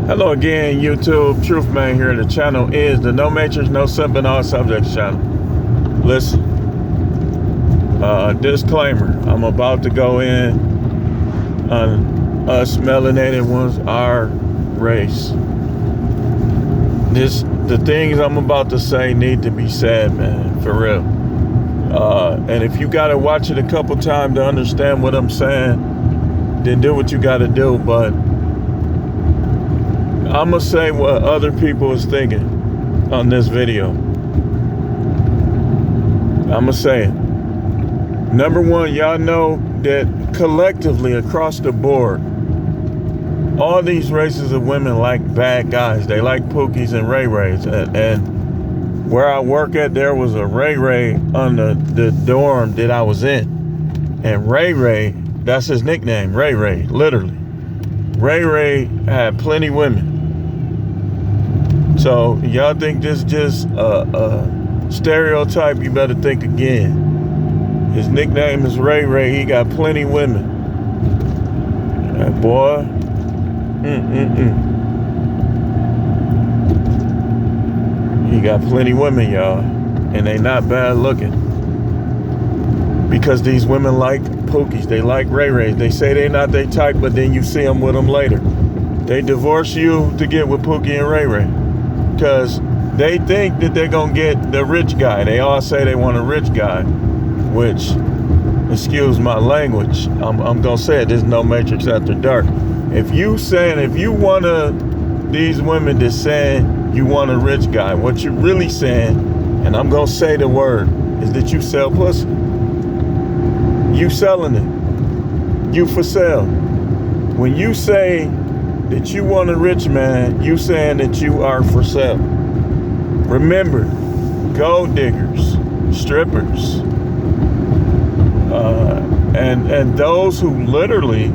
Hello again, YouTube. Truth Man here. The channel is the No Matrix, No Simping, All Subjects channel. Listen, disclaimer. I'm about to go in on us melanated ones, our race. The things I'm about to say need to be said, man, for real. And if you gotta watch it a couple times to understand what I'm saying, then do what you gotta do. But I'm gonna say what other people is thinking on this video. I'm gonna say it. Number one, y'all know that collectively across the board, all these races of women like bad guys. They like Pookies and Ray Rays. And where I work at, there was a Ray Ray on the dorm that I was in. And Ray Ray, that's his nickname, Ray Ray, literally. Ray Ray had plenty women. So y'all think this just a stereotype? You better think again. His nickname is Ray Ray. He got plenty women. That boy. He got plenty women, y'all, and they not bad looking. Because these women like Pookies, they like Ray Rays. They say they not they type, but then you see them with them later. They divorce you to get with Pookie and Ray Ray. Because they think that they're going to get the rich guy. They all say they want a rich guy, which, excuse my language, I'm going to say it, there's no Matrix After Dark. If you want these women that's saying you want a rich guy, what you're really saying, and I'm going to say the word, is that you sell pussy. You selling it. You for sale. When you say that you want a rich man, you saying that you are for sale. Remember, gold diggers, strippers, and those who literally,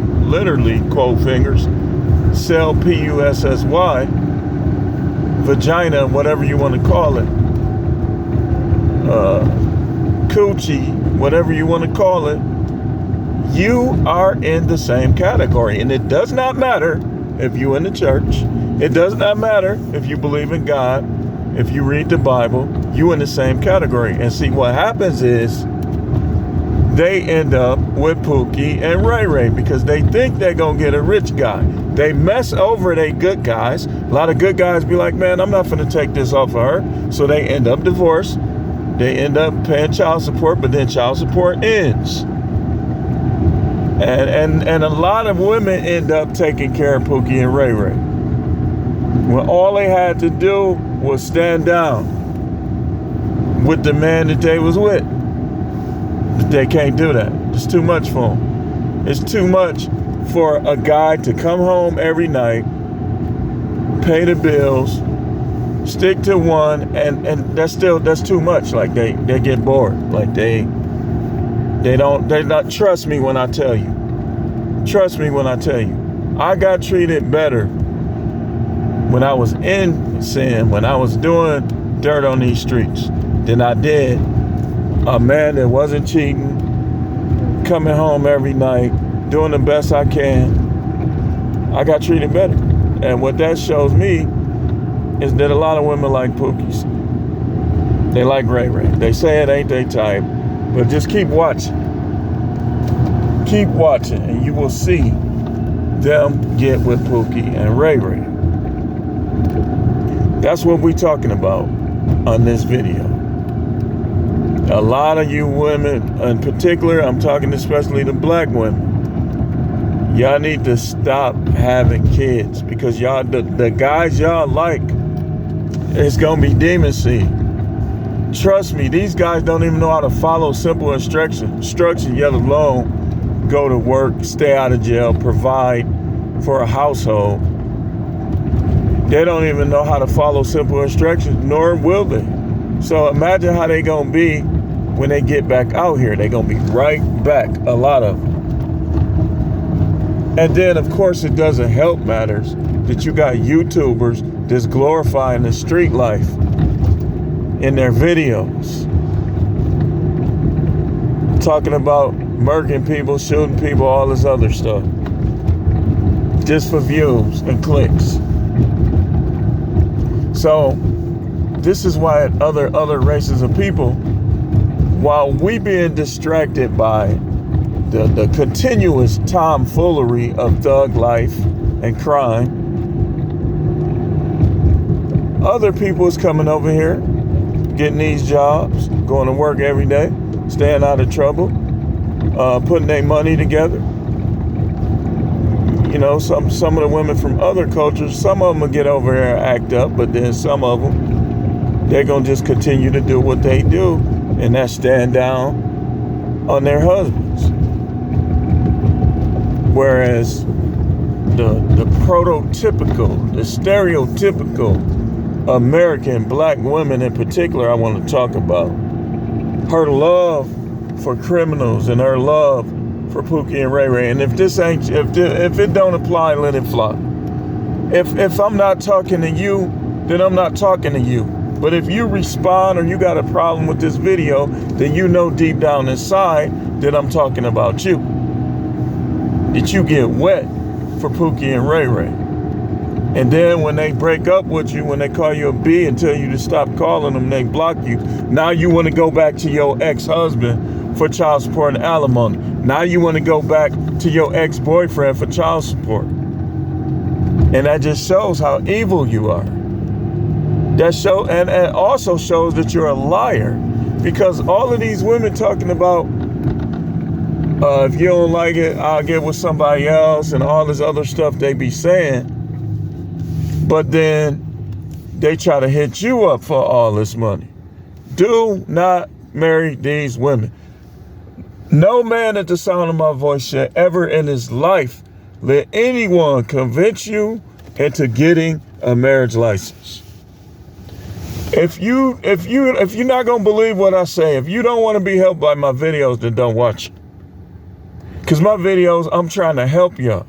quote fingers, sell P-U-S-S-Y, vagina, whatever you want to call it, coochie, whatever you want to call it, you are in the same category. And it does not matter if you in the church. It does not matter if you believe in God. If you read the Bible, you in the same category. And see, what happens is they end up with Pookie and Ray Ray because they think they're going to get a rich guy. They mess over they good guys. A lot of good guys be like, man, I'm not going to take this off of her. So they end up divorced. They end up paying child support, but then child support ends. And a lot of women end up taking care of Pookie and Ray Ray. When all they had to do was stand down with the man that they was with. But they can't do that. It's too much for them. It's too much for a guy to come home every night, pay the bills, stick to one, and that's too much. Like they get bored. Like they not trust me when I tell you. Trust me when I tell you. I got treated better when I was in sin, when I was doing dirt on these streets, than I did a man that wasn't cheating, coming home every night, doing the best I can. I got treated better. And what that shows me is that a lot of women like Pookies. They like Ray Ray. They say it ain't they type, but just keep watching. Keep watching, and you will see them get with Pookie and Ray Ray. That's what we're talking about on this video. A lot of you women, in particular, I'm talking especially to black women, y'all need to stop having kids because y'all, the guys y'all like, it's gonna be demon seed. Trust me, these guys don't even know how to follow simple instructions, yet alone go to work, stay out of jail, provide for a household. They don't even know how to follow simple instructions, nor will they. So imagine how they gonna be when they get back out here. They gonna be right back, a lot of them. And then, of course, it doesn't help matters that you got YouTubers that's glorifying the street life in their videos. Talking about murking people, shooting people, all this other stuff. Just for views and clicks. So this is why other races of people, while we being distracted by the continuous tomfoolery of thug life and crime, other people is coming over here, getting these jobs, going to work every day, staying out of trouble, putting their money together. You know, some of the women from other cultures, some of them will get over here and act up, but then some of them, they're going to just continue to do what they do, and that's stand down on their husbands. Whereas the prototypical, the stereotypical American black women in particular, I want to talk about, her love for criminals and her love for Pookie and Ray Ray. And if it don't apply, let it fly. If I'm not talking to you, then I'm not talking to you. But if you respond or you got a problem with this video, then you know deep down inside that I'm talking about you. That you get wet for Pookie and Ray Ray. And then when they break up with you, when they call you a B and tell you to stop calling them, they block you. Now you want to go back to your ex-husband for child support and alimony. Now you want to go back to your ex-boyfriend for child support. And that just shows how evil you are. And also shows that you're a liar. Because all of these women talking about, if you don't like it, I'll get with somebody else and all this other stuff they be saying. But then they try to hit you up for all this money. Do not marry these women. No man at the sound of my voice should ever in his life let anyone convince you into getting a marriage license. If you're not gonna believe what I say, if you don't want to be helped by my videos, then don't watch it. Because my videos, I'm trying to help y'all.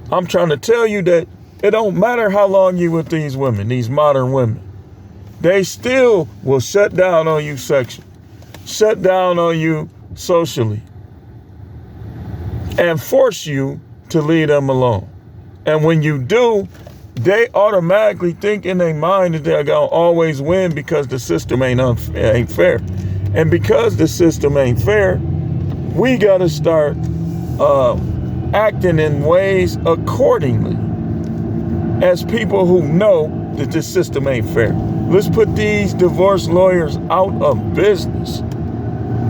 I'm trying to tell you that it don't matter how long you with these women, these modern women. They still will shut down on you sexually, shut down on you socially, and force you to leave them alone. And when you do, they automatically think in their mind that they're gonna always win because the system ain't fair. And because the system ain't fair, we gotta start acting in ways accordingly as people who know that this system ain't fair. Let's put these divorce lawyers out of business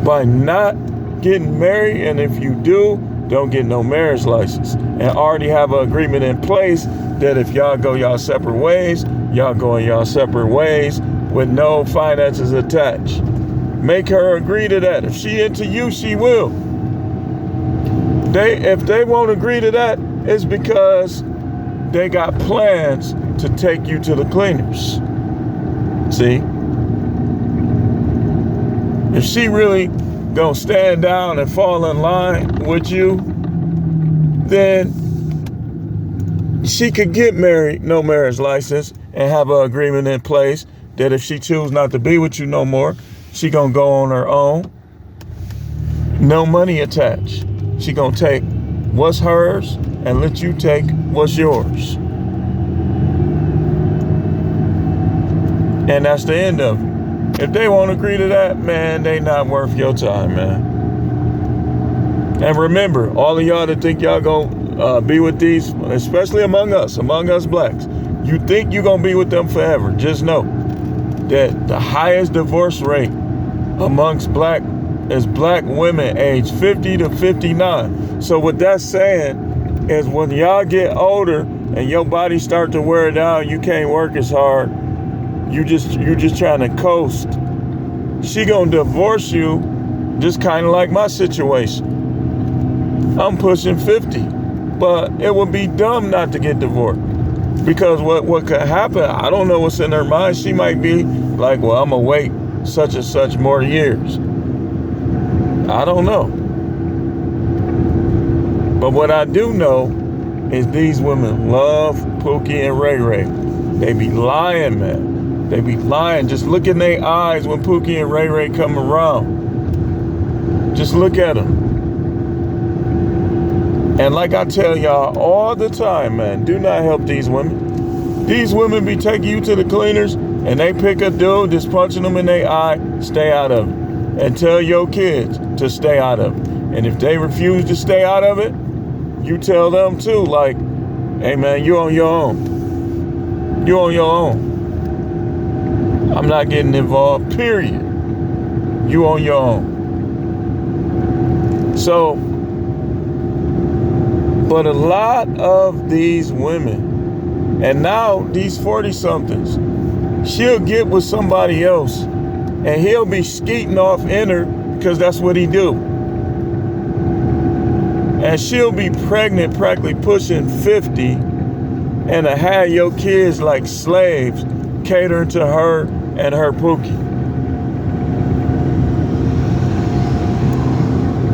by not getting married, and if you do, don't get no marriage license, and already have an agreement in place that if y'all go y'all separate ways, y'all going y'all separate ways with no finances attached. Make her agree to that. If she into you, she will. If they won't agree to that, it's because they got plans to take you to the cleaners. See? If she really gonna stand down and fall in line with you, then she could get married, no marriage license, and have an agreement in place that if she choose not to be with you no more, she gonna go on her own. No money attached. She gonna take what's hers and let you take what's yours. And that's the end of it. If they won't agree to that, man, they not worth your time, man. And remember, all of y'all that think y'all gonna be with these, especially among us blacks, you think you're gonna be with them forever. Just know that the highest divorce rate amongst black women age 50 to 59. So what that's saying is when y'all get older and your body start to wear down, you can't work as hard, you just trying to coast, she gonna divorce you, just kind of like my situation. I'm pushing 50, but it would be dumb not to get divorced. Because what could happen, I don't know what's in her mind. She might be like, well, I'm gonna wait such and such more years. I don't know. But what I do know is these women love Pookie and Ray Ray. They be lying, man. They be lying. Just look in their eyes when Pookie and Ray Ray come around. Just look at them. And like I tell y'all all the time, man, do not help these women. These women be taking you to the cleaners and they pick a dude that's punching them in their eye, stay out of it. And tell your kids to stay out of it. And if they refuse to stay out of it, you tell them too, like, hey man, you on your own. You on your own. I'm not getting involved, period. You on your own. So, but a lot of these women, and now these 40-somethings, she'll get with somebody else and he'll be skeeting off in her because that's what he do. And she'll be pregnant, practically pushing 50, and to have your kids like slaves catering to her and her Pookie.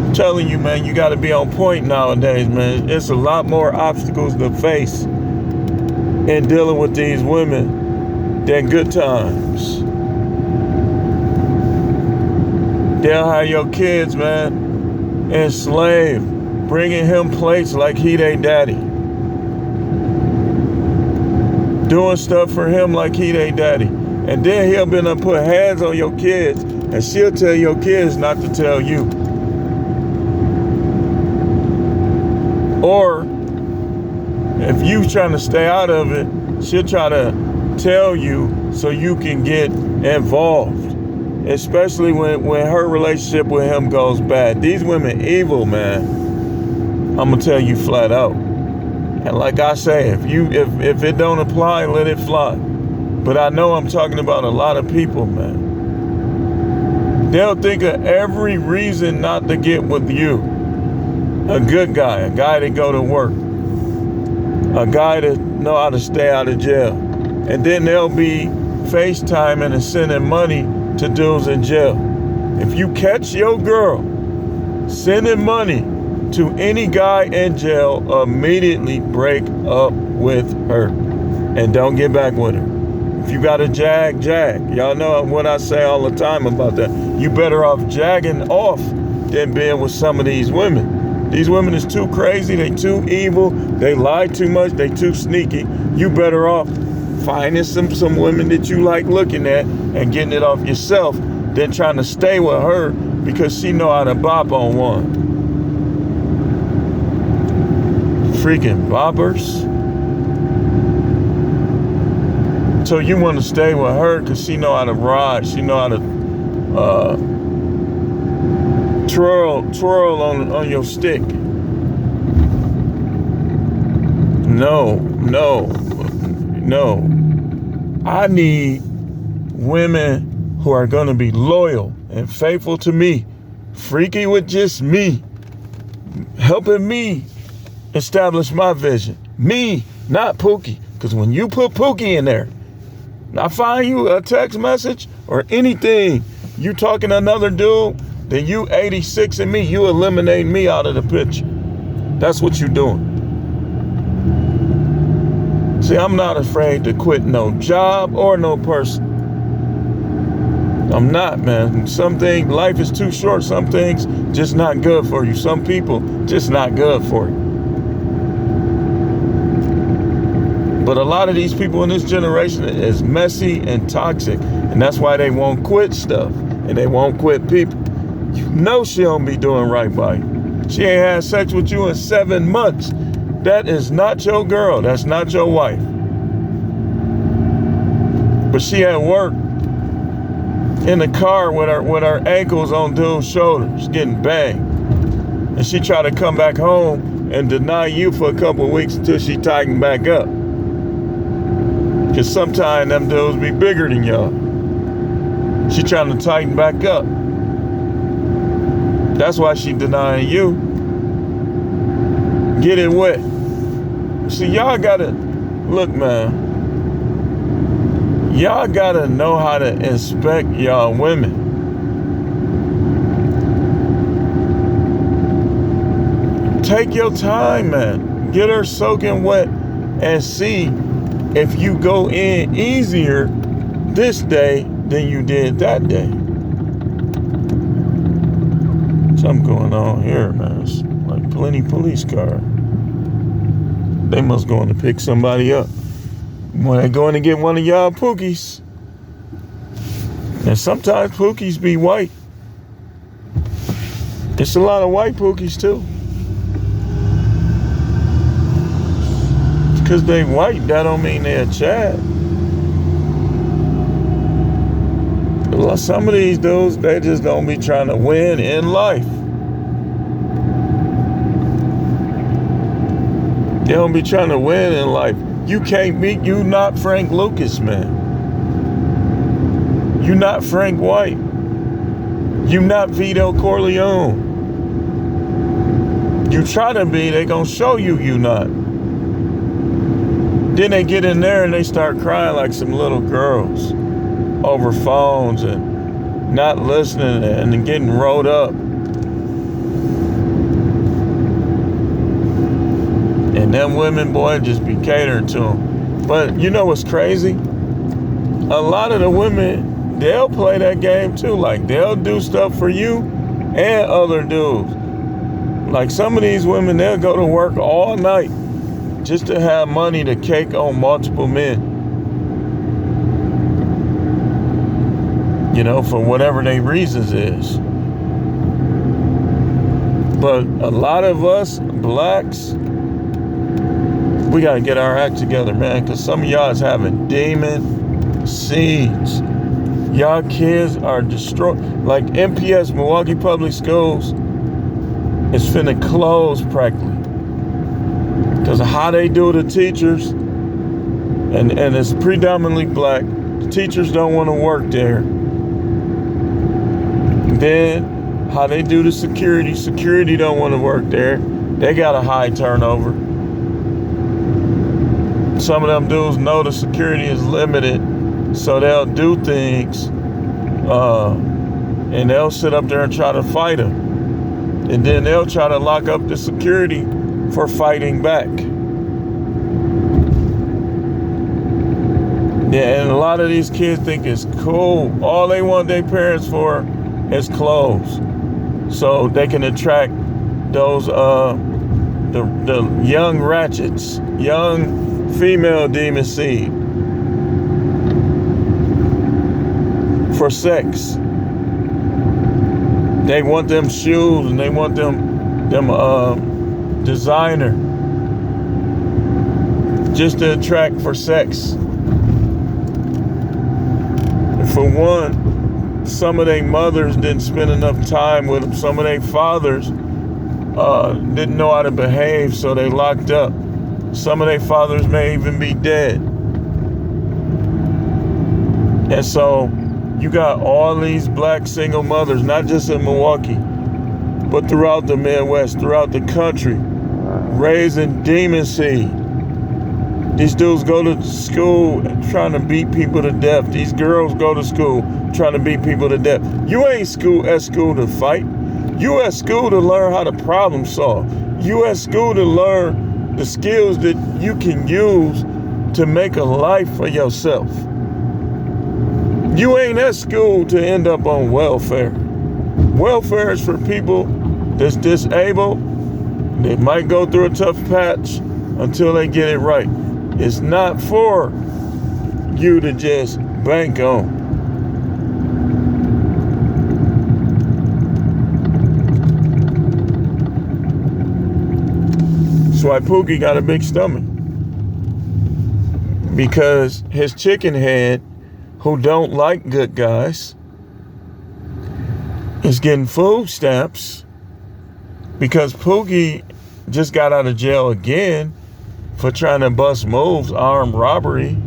I'm telling you, man, you got to be on point nowadays, man. It's a lot more obstacles to face in dealing with these women than good times. They'll have your kids, man, enslaved, bringing him plates like he they daddy. Doing stuff for him like he they daddy. And then he'll be gonna put hands on your kids and she'll tell your kids not to tell you. Or if you trying to stay out of it, she'll try to tell you so you can get involved. Especially when her relationship with him goes bad. These women evil, man. I'm gonna tell you flat out. And like I say, if it don't apply, let it fly. But I know I'm talking about a lot of people, man. They'll think of every reason not to get with you. A good guy, a guy that go to work, a guy that know how to stay out of jail. And then they'll be FaceTiming and sending money to dudes in jail. If you catch your girl sending money to any guy in jail, immediately break up with her and don't get back with her. If you got a jag. Y'all know what I say all the time about that. You better off jagging off than being with some of these women. These women is too crazy, they too evil, they lie too much, they too sneaky. You better off finding some women that you like looking at and getting it off yourself than trying to stay with her because she know how to bop on one. Freaking boppers. So you want to stay with her because she know how to ride, she know how to twirl on your stick. No. I need women who are going to be loyal and faithful to me, freaky with just me, helping me establish my vision. Me, not Pookie. Because when you put Pookie in there, I find you a text message or anything, you talking to another dude, then you 86 and me, you eliminate me out of the picture. That's what you doing. See, I'm not afraid to quit no job or no person. I'm not, man. Some things, life is too short. Some things just not good for you. Some people just not good for you. But a lot of these people in this generation is messy and toxic. And that's why they won't quit stuff. And they won't quit people. You know she don't be doing right by you. She ain't had sex with you in 7 months. That is not your girl. That's not your wife. But she at work in the car with her ankles on dude's shoulders, getting banged. And she tried to come back home and deny you for a couple of weeks until she tightened back up. Because sometimes them dudes be bigger than y'all. She trying to tighten back up. That's why she denying you. Get it wet. See, y'all gotta, look, man. Y'all gotta know how to inspect y'all women. Take your time, man. Get her soaking wet and see if you go in easier this day than you did that day. Something going on here, man. It's like plenty police car. They must go in to pick somebody up. when they going to get one of y'all Pookies. And sometimes Pookies be white. It's a lot of white Pookies too. Because they white, that don't mean they're a Chad. Some of these dudes, they just don't be trying to win in life. They don't be trying to win in life. You can't beat, you not Frank Lucas, man. You not Frank White. You not Vito Corleone. You try to be, they gonna show you not. Then they get in there and they start crying like some little girls over phones and not listening and getting rolled up. And them women, boy, just be catering to them. But you know what's crazy? A lot of the women, they'll play that game too. Like, they'll do stuff for you and other dudes. Like, some of these women, they'll go to work all night just to have money to cake on multiple men. You know, for whatever their reasons is. But a lot of us blacks, we gotta get our act together, man, because some of y'all is having demon seeds. Y'all kids are destroyed. Like MPS, Milwaukee Public Schools, is finna close practically because of how they do the teachers, and it's predominantly black. The teachers don't want to work there. Then how they do the security don't want to work there. They got a high turnover. Some of them dudes know the security is limited, so they'll do things and they'll sit up there and try to fight them. And then they'll try to lock up the security for fighting back. Yeah, and a lot of these kids think it's cool. All they want their parents for is clothes, so they can attract those the young ratchets, young female demon seed for sex. They want them shoes and they want them designer just to attract for sex. For one, some of their mothers didn't spend enough time with them. Some of their fathers didn't know how to behave, so they locked up. Some of their fathers may even be dead. And so you got all these black single mothers, not just in Milwaukee, but throughout the Midwest, throughout the country, raising demon seed. These dudes go to school trying to beat people to death. These girls go to school trying to beat people to death. You ain't at school to fight. You at school to learn how to problem solve. You at school to learn the skills that you can use to make a life for yourself. You ain't at school to end up on welfare. Welfare is for people that's disabled. They might go through a tough patch until they get it right. It's not for you to just bank on. That's why Pookie got a big stomach. Because his chicken head, who don't like good guys, is getting food stamps because Pookie just got out of jail again for trying to bust moves, armed robbery,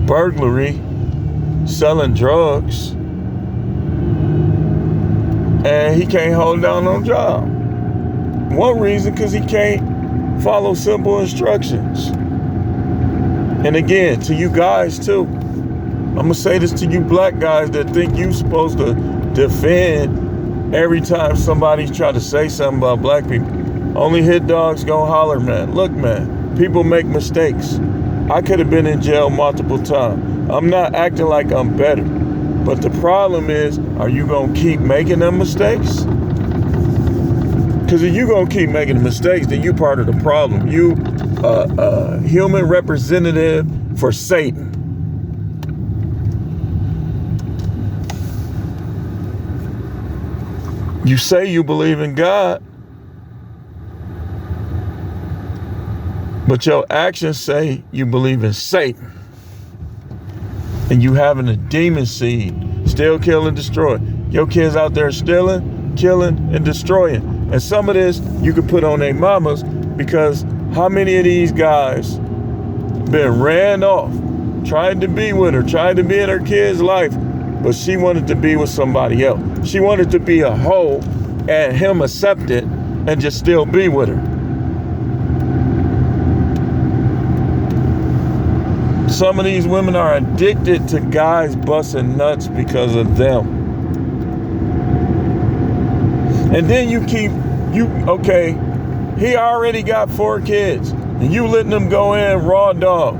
burglary, selling drugs, and he can't hold down no job. One reason, because he can't follow simple instructions. And again, to you guys too, I'm gonna say this to you black guys that think you supposed to defend every time somebody's try to say something about black people. Only hit dogs gonna holler, man. Look, man, people make mistakes. I could have been in jail multiple times. I'm not acting like I'm better. But the problem is, are you gonna keep making them mistakes? Because if you gonna keep making the mistakes, then you part of the problem. You a human representative for Satan. You say you believe in God, but your actions say you believe in Satan. And you having a demon seed, steal, kill, and destroy. Your kids out there stealing, killing, and destroying. And some of this you could put on their mamas, because how many of these guys been ran off, tried to be with her, tried to be in her kid's life, but she wanted to be with somebody else. She wanted to be a hoe and him accept it and just still be with her. Some of these women are addicted to guys busting nuts because of them. And then okay, he already got 4 kids and you letting him go in raw dog.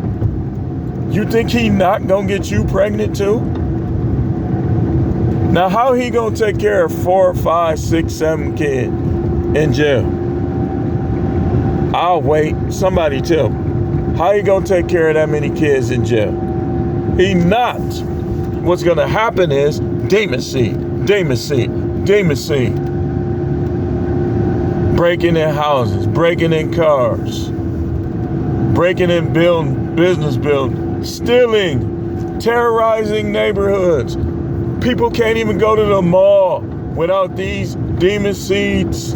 You think he not gonna get you pregnant too? Now, how he gonna take care of 4, 5, 6, 7 kids in jail? I'll wait. Somebody tell me. How he gonna take care of that many kids in jail? He not. What's gonna happen is demon seed, demon seed, demon seed. Breaking in houses, breaking in cars, breaking in business buildings, stealing, terrorizing neighborhoods. People can't even go to the mall without these demon seeds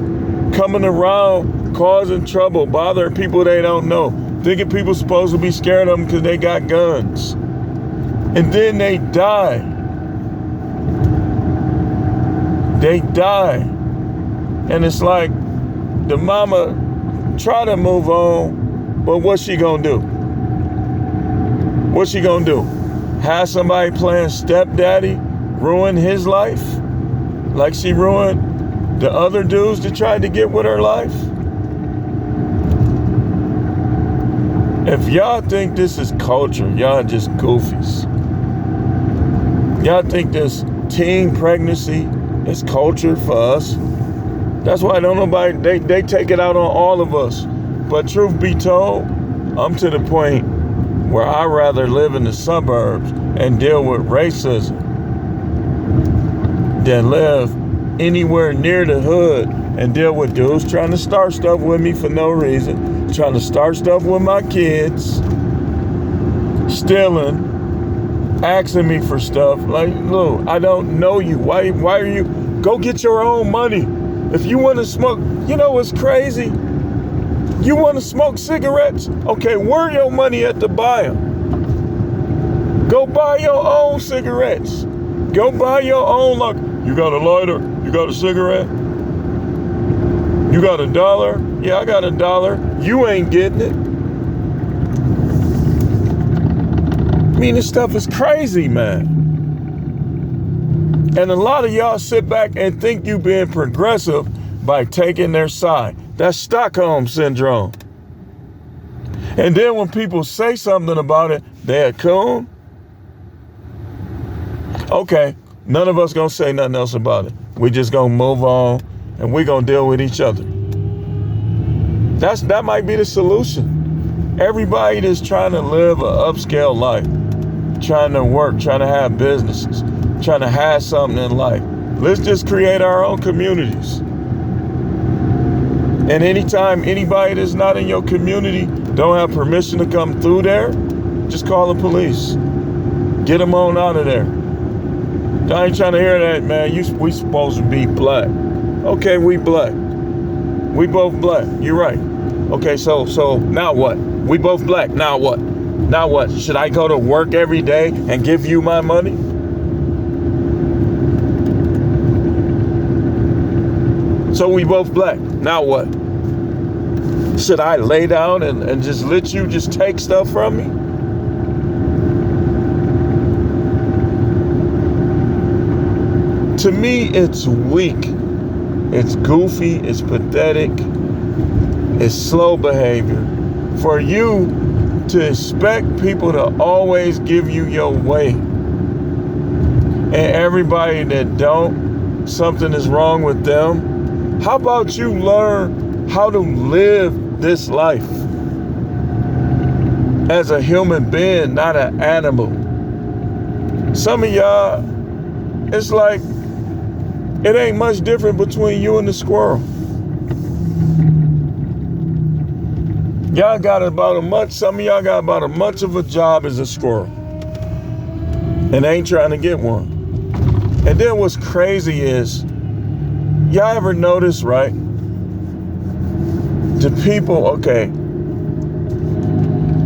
coming around, causing trouble, bothering people they don't know, thinking people supposed to be scared of them because they got guns. And then they die. They die. And it's like the mama try to move on, but what's she gonna do? What's she gonna do? Have somebody playing stepdaddy ruin his life like she ruined the other dudes that tried to get with her life? If y'all think this is culture, y'all just goofies. Y'all think this teen pregnancy is culture for us? That's why don't nobody, they take it out on all of us. But truth be told, I'm to the point where I'd rather live in the suburbs and deal with racism than live anywhere near the hood and deal with dudes trying to start stuff with me for no reason, trying to start stuff with my kids, stealing, asking me for stuff. Like, look, I don't know you. Why are you? Go get your own money. If you want to smoke, you know what's crazy? You want to smoke cigarettes? Okay, where your money at to buy them? Go buy your own cigarettes. Go buy your own, like, you got a lighter? You got a cigarette? You got $1? Yeah, I got $1. You ain't getting it. I mean, this stuff is crazy, man. And a lot of y'all sit back and think you being progressive by taking their side. That's Stockholm Syndrome. And then when people say something about it, they're a coon. Okay, none of us gonna say nothing else about it. We just gonna move on and we gonna deal with each other. That might be the solution. Everybody that's trying to live an upscale life, trying to work, trying to have businesses, trying to have something in life. Let's just create our own communities. And anytime anybody that's not in your community don't have permission to come through there, just call the police. Get them on out of there. I ain't trying to hear that, man. We supposed to be black. Okay, we black. We both black. You're right. Okay, so now what? We both black. Now what? Now what? Should I go to work every day and give you my money? So we both black. Now what? Should I lay down and just let you just take stuff from me? To me, it's weak. It's goofy. It's pathetic. It's slow behavior. For you to expect people to always give you your way, and everybody that don't, something is wrong with them. How about you learn how to live this life? as a human being, not an animal. Some of y'all, it's like it ain't much different between you and the squirrel. Y'all got some of y'all got about as much of a job as a squirrel. And ain't trying to get one. And then what's crazy is, y'all ever notice, right? The people, okay,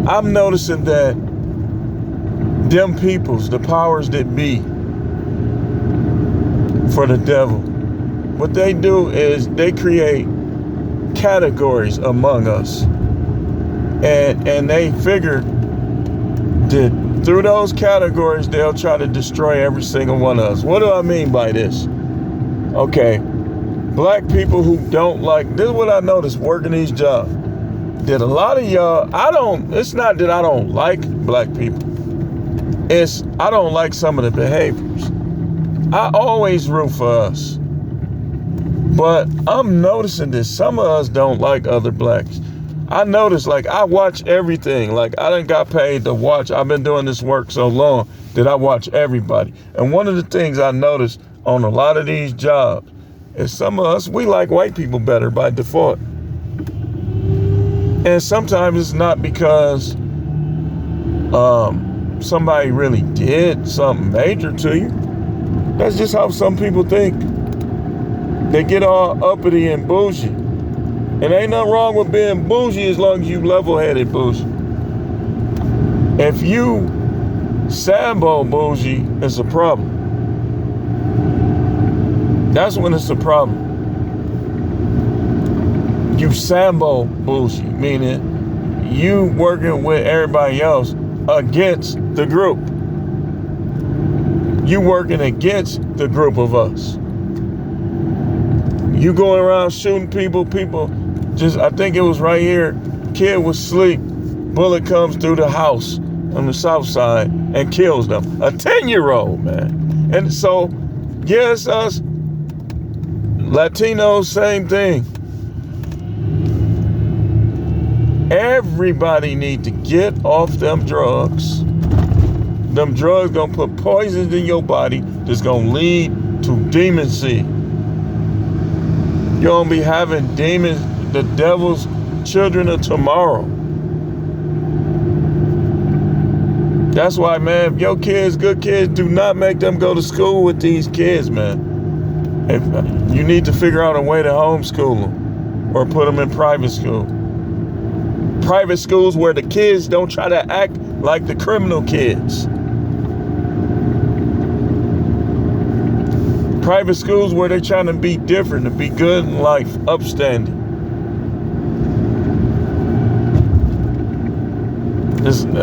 I'm noticing that them peoples, the powers that be for the devil, what they do is they create categories among us. And they figure that through those categories, they'll try to destroy every single one of us. What do I mean by this? Okay, black people who don't like, this is what I noticed working these jobs. That a lot of y'all, it's not that I don't like black people. I don't like some of the behaviors. I always root for us. But I'm noticing that some of us don't like other blacks. I noticed, like, I watch everything. Like, I done got paid to watch. I've been doing this work so long that I watch everybody. And one of the things I noticed on a lot of these jobs is some of us, we like white people better by default. And sometimes it's not because somebody really did something major to you. That's just how some people think. They get all uppity and bougie. And ain't nothing wrong with being bougie as long as you level-headed bougie. If you Sambo bougie, it's a problem. That's when it's a problem. You Sambo bougie, meaning you working with everybody else against the group. You working against the group of us. You going around shooting people I think it was right here, kid was asleep, bullet comes through the house on the south side and kills them. A 10-year-old, man. And so, yes, us Latinos, same thing. Everybody need to get off them drugs. Them drugs gonna put poisons in your body that's gonna lead to demoncy. You're gonna be having demons, the devil's children of tomorrow. That's why, man, if your kids, good kids, do not make them go to school with these kids, man. If you need to figure out a way to homeschool them or put them in private school. Private schools where the kids don't try to act like the criminal kids. Private schools where they're trying to be different, to be good in life, upstanding.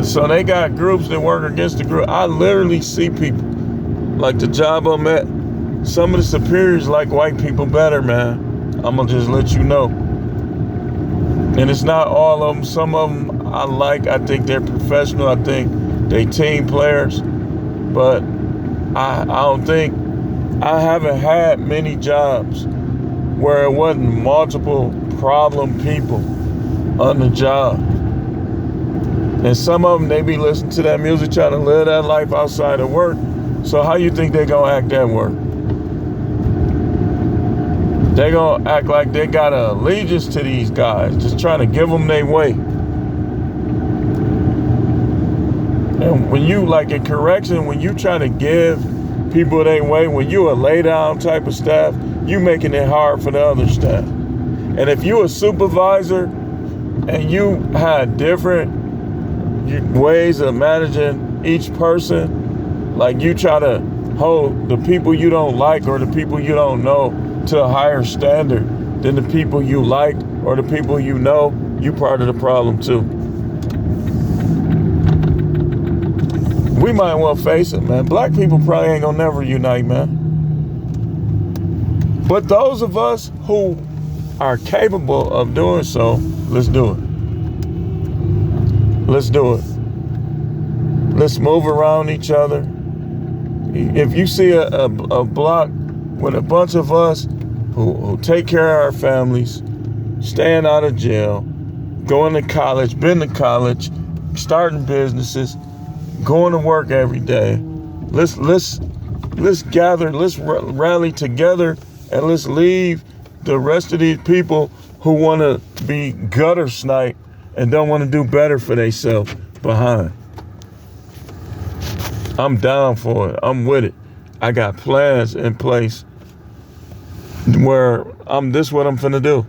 So they got groups that work against the group. I literally see people, like the job I'm at, some of the superiors like white people better, man. I'm gonna just let you know. And it's not all of them. Some of them I like. I think they're professional. I think they team players. But I don't think, I haven't had many jobs where it wasn't multiple problem people on the job. And some of them, they be listening to that music, trying to live that life outside of work. So how you think they gonna act at work? They gonna act like they got an allegiance to these guys, just trying to give them their way. And when you, like in correction, when you try to give people their way, when you a lay down type of staff, you making it hard for the other staff. And if you a supervisor and you had different ways of managing each person, like you try to hold the people you don't like or the people you don't know to a higher standard than the people you like or the people you know, you part of the problem too. We might well face it, man. Black people probably ain't gonna never unite, man. But those of us who are capable of doing so, let's do it. Let's do it. Let's move around each other. If you see a block with a bunch of us who take care of our families, staying out of jail, going to college, been to college, starting businesses, going to work every day. Let's gather, let's rally together, and let's leave the rest of these people who want to be gutter snipe and don't want to do better for themselves behind. I'm down for it. I'm with it. I got plans in place where this what I'm finna do.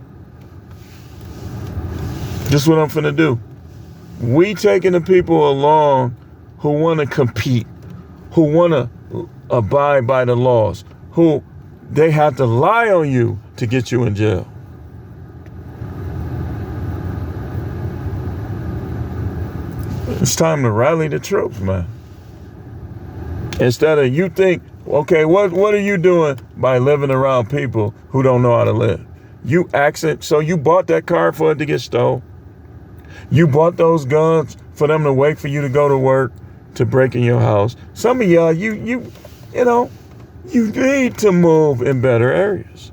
This what I'm finna do. We taking the people along who want to compete, who want to abide by the laws, who they have to lie on you to get you in jail. It's time to rally the troops, man. Instead of you think, okay, what are you doing by living around people who don't know how to live? You accent, so you bought that car for it to get stolen. You bought those guns for them to wait for you to go to work to break in your house. Some of y'all, you need to move in better areas.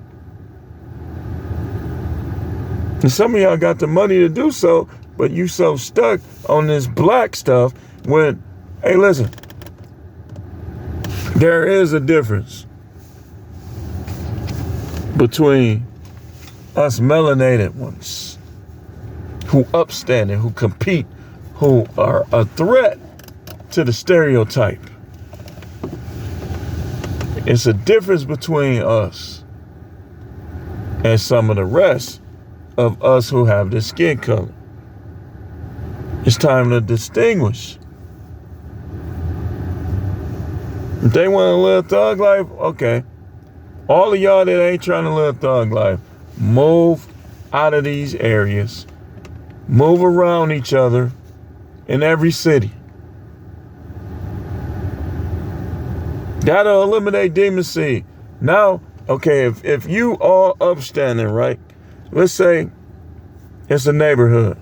And some of y'all got the money to do so, but you so stuck on this black stuff when, hey, listen, there is a difference between us melanated ones who upstanding, who compete, who are a threat to the stereotype. It's a difference between us and some of the rest of us who have this skin color. It's time to distinguish. If they want to live thug life, okay. All of y'all that ain't trying to live thug life, move out of these areas. Move around each other in every city. Gotta eliminate demoncy. Now, okay, if you all upstanding, right? Let's say it's a neighborhood.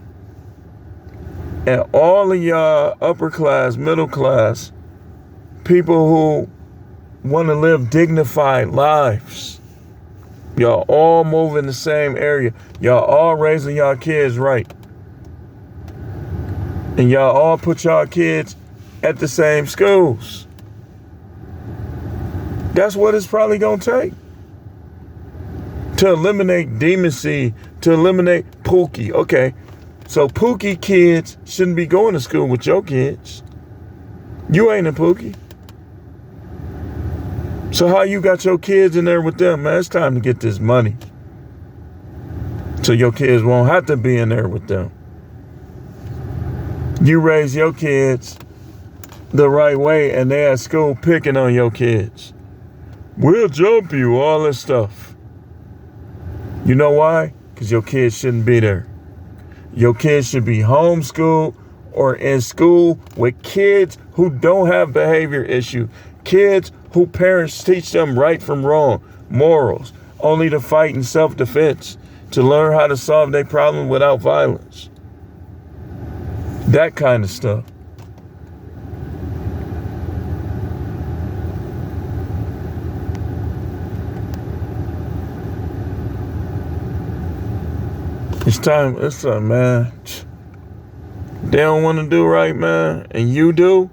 And all of y'all upper class, middle class, people who want to live dignified lives. Y'all all move in the same area. Y'all all raising y'all kids right. And y'all all put y'all kids at the same schools. That's what it's probably going to take to eliminate demoncy, to eliminate Pookie. Okay, so Pookie kids shouldn't be going to school with your kids. You ain't a Pookie. So how you got your kids in there with them, man? It's time to get this money so your kids won't have to be in there with them. You raise your kids the right way and they at school picking on your kids. We'll jump you, all this stuff. You know why? Because your kids shouldn't be there. Your kids should be homeschooled or in school with kids who don't have behavior issues. Kids who parents teach them right from wrong, morals, only to fight in self-defense, to learn how to solve their problem without violence. That kind of stuff. It's time, man. They don't want to do right, man, and you do.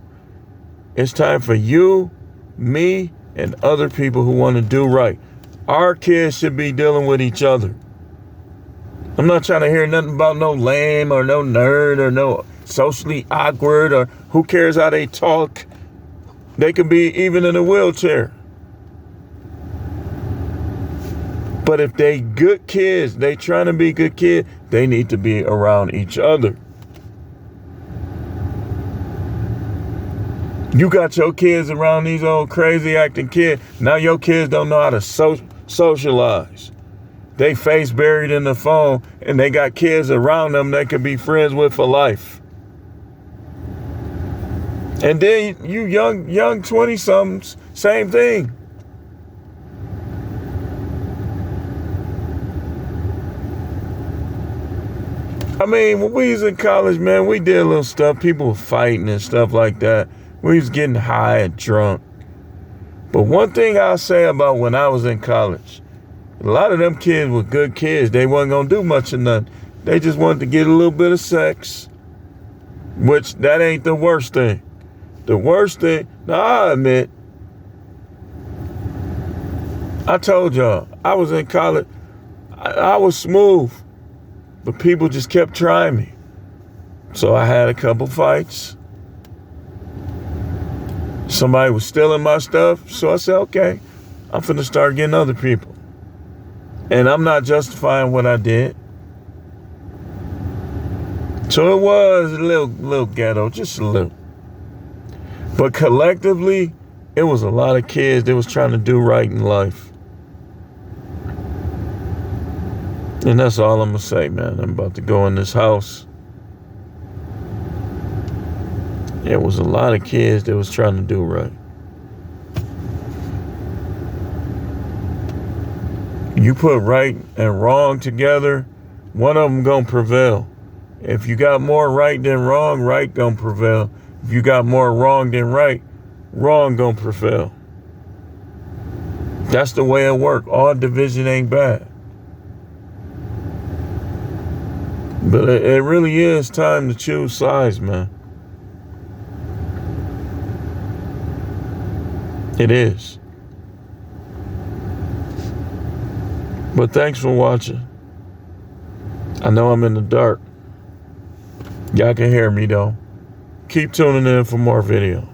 It's time for you, me, and other people who want to do right. Our kids should be dealing with each other. I'm not trying to hear nothing about no lame or no nerd or no socially awkward or who cares how they talk. They could be even in a wheelchair. But if they good kids, they trying to be good kids, they need to be around each other. You got your kids around these old crazy acting kids. Now your kids don't know how to socialize. They face buried in the phone and they got kids around them they could be friends with for life. And then you young 20-somethings, same thing. I mean, when we was in college, man, we did a little stuff. People were fighting and stuff like that. We was getting high and drunk. But one thing I'll say about when I was in college, a lot of them kids were good kids. They wasn't going to do much of nothing. They just wanted to get a little bit of sex, which that ain't the worst thing. The worst thing, now I admit, I told y'all, I was in college, I was smooth, but people just kept trying me. So I had a couple fights. Somebody was stealing my stuff, so I said, okay, I'm finna start getting other people. And I'm not justifying what I did. So it was a little ghetto, just a little. But collectively, it was a lot of kids that was trying to do right in life. And that's all I'm gonna say, man. I'm about to go in this house. There was a lot of kids that was trying to do right. You put right and wrong together, one of them gonna prevail. If you got more right than wrong, right gonna prevail. If you got more wrong than right, wrong gonna prevail. That's the way it works. All division ain't bad. But it really is time to choose sides, man. It is. But thanks for watching. I know I'm in the dark. Y'all can hear me though. Keep tuning in for more video.